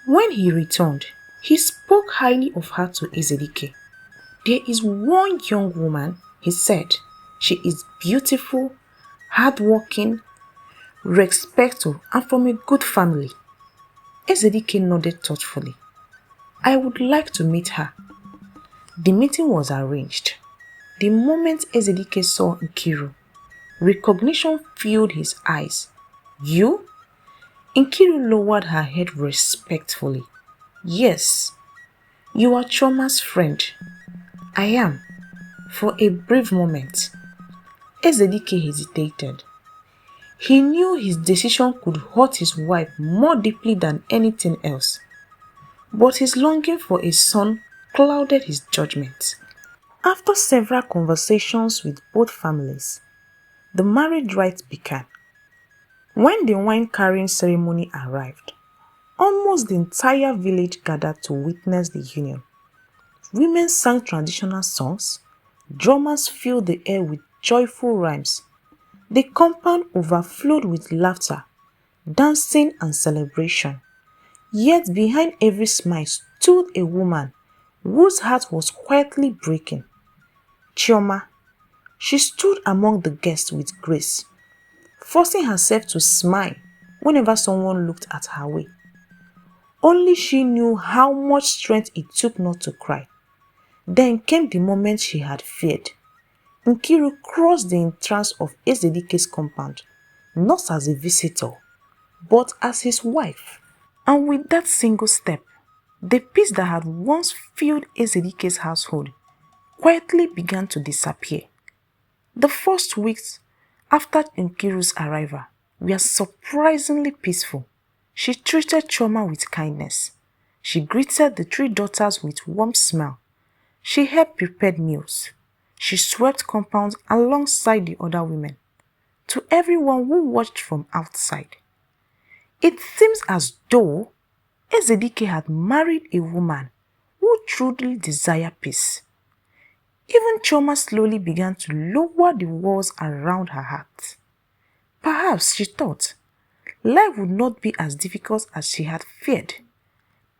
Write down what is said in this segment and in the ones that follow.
When he returned, he spoke highly of her to Ezedike. There is one young woman, he said. She is beautiful, hardworking, respectful, and from a good family. Ezedike nodded thoughtfully. I would like to meet her. The meeting was arranged. The moment Ezedike saw Nkiru, recognition filled his eyes. You? Nkiru lowered her head respectfully. Yes, you are Choma's friend. I am. For a brief moment, Ezedike hesitated. He knew his decision could hurt his wife more deeply than anything else, but his longing for a son clouded his judgment. After several conversations with both families, the marriage rite began. When the wine-carrying ceremony arrived, almost the entire village gathered to witness the union. Women sang traditional songs, drummers filled the air with joyful rhymes. The compound overflowed with laughter, dancing and celebration. Yet behind every smile stood a woman whose heart was quietly breaking. Chioma. She stood among the guests with grace, forcing herself to smile whenever someone looked at her way. Only she knew how much strength it took not to cry. Then came the moment she had feared. Nkiru crossed the entrance of Ezedike's compound, not as a visitor, but as his wife. And with that single step, the peace that had once filled Ezedike's household quietly began to disappear. The first weeks after Nkiru's arrival were surprisingly peaceful. She treated Chioma with kindness. She greeted the three daughters with warm smile. She helped prepare meals. She swept compounds alongside the other women. To everyone who watched from outside, it seems as though Ezedike had married a woman who truly desired peace. Even Chioma slowly began to lower the walls around her heart. Perhaps, she thought, life would not be as difficult as she had feared.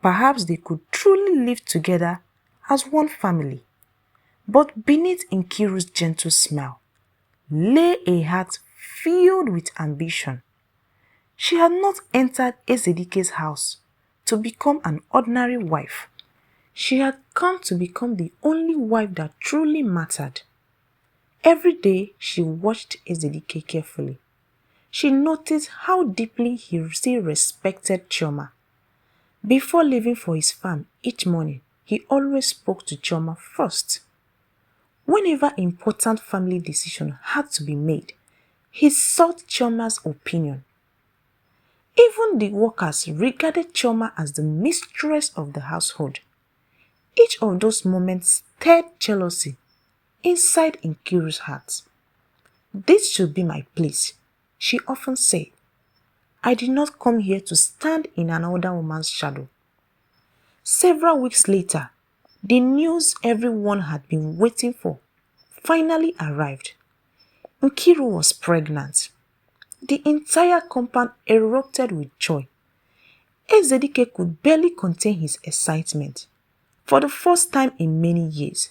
Perhaps they could truly live together as one family. But beneath Nkiru's gentle smile lay a heart filled with ambition. She had not entered Ezedike's house to become an ordinary wife. She had come to become the only wife that truly mattered. Every day she watched Ezedike carefully. She noticed how deeply he still respected Chioma. Before leaving for his farm each morning, he always spoke to Chioma first. Whenever important family decision had to be made, he sought Chioma's opinion. Even the workers regarded Chioma as the mistress of the household. Each of those moments stirred jealousy inside Nkiru's heart. This should be my place, she often said. I did not come here to stand in another woman's shadow. Several weeks later, the news everyone had been waiting for finally arrived. Nkiru was pregnant. The entire compound erupted with joy. Ezedike could barely contain his excitement. For the first time in many years,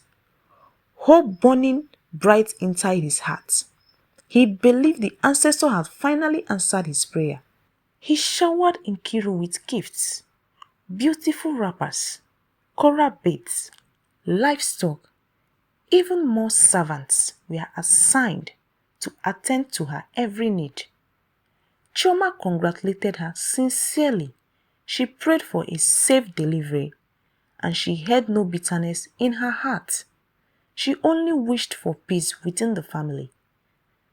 hope burning bright inside his heart. He believed the ancestor had finally answered his prayer. He showered Nkiru with gifts, beautiful wrappers, coral beads, livestock. Even more servants were assigned to attend to her every need. Chioma congratulated her sincerely. She prayed for a safe delivery, and she had no bitterness in her heart. She only wished for peace within the family.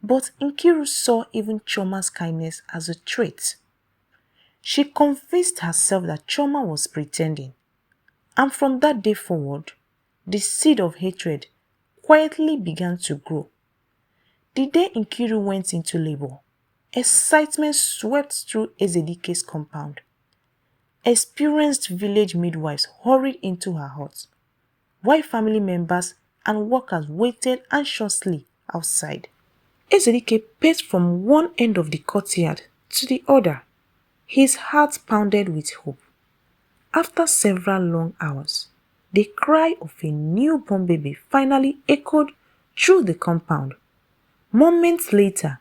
But Nkiru saw even Chioma's kindness as a trait. She convinced herself that Chioma was pretending, and from that day forward, the seed of hatred quietly began to grow. The day Nkiru went into labor, excitement swept through Ezedike's compound. Experienced village midwives hurried into her hut, while family members and workers waited anxiously outside. Ezedike paced from one end of the courtyard to the other. His heart pounded with hope. After several long hours, the cry of a newborn baby finally echoed through the compound. Moments later,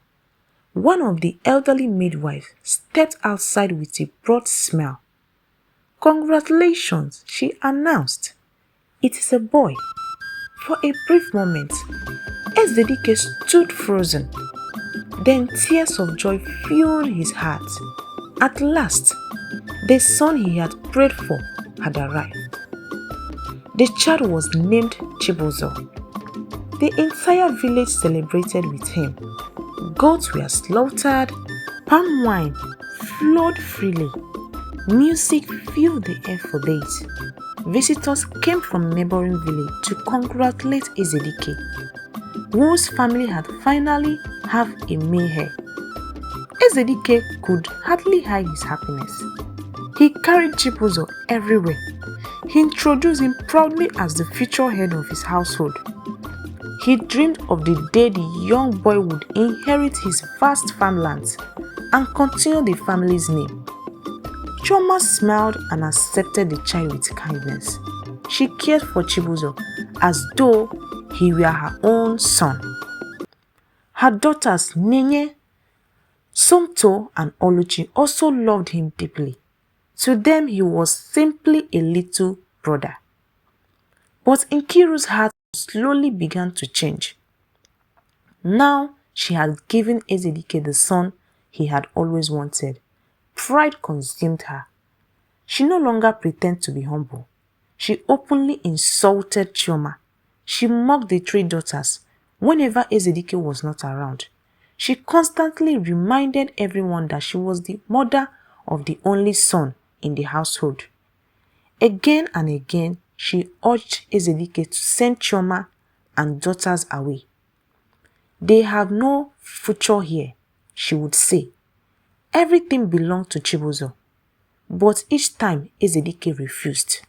one of the elderly midwives stepped outside with a broad smile. "Congratulations," she announced. "It is a boy." For a brief moment, Ezedike stood frozen. Then tears of joy filled his heart. At last, the son he had prayed for had arrived. The child was named Chibuzo. The entire village celebrated with him. Goats were slaughtered, palm wine flowed freely. Music filled the air for days. Visitors came from neighboring villages to congratulate Ezedike, whose family had finally have a male heir. Ezedike could hardly hide his happiness. He carried Chibuzo everywhere. He introduced him proudly as the future head of his household. He dreamed of the day the young boy would inherit his vast farmlands and continue the family's name. Chioma smiled and accepted the child with kindness. She cared for Chibuzo as though he were her own son. Her daughters Nenye, Somto and Oluchi also loved him deeply. To them he was simply a little brother. But Nkiru's heart slowly began to change. Now she had given Ezedike the son he had always wanted. Pride consumed her. She no longer pretended to be humble. She openly insulted Chioma. She mocked the three daughters whenever Ezedike was not around. She constantly reminded everyone that she was the mother of the only son in the household. Again and again, she urged Ezedike to send Chioma and daughters away. "They have no future here," she would say. Everything belonged to Chibuzo. But each time Ezedike refused.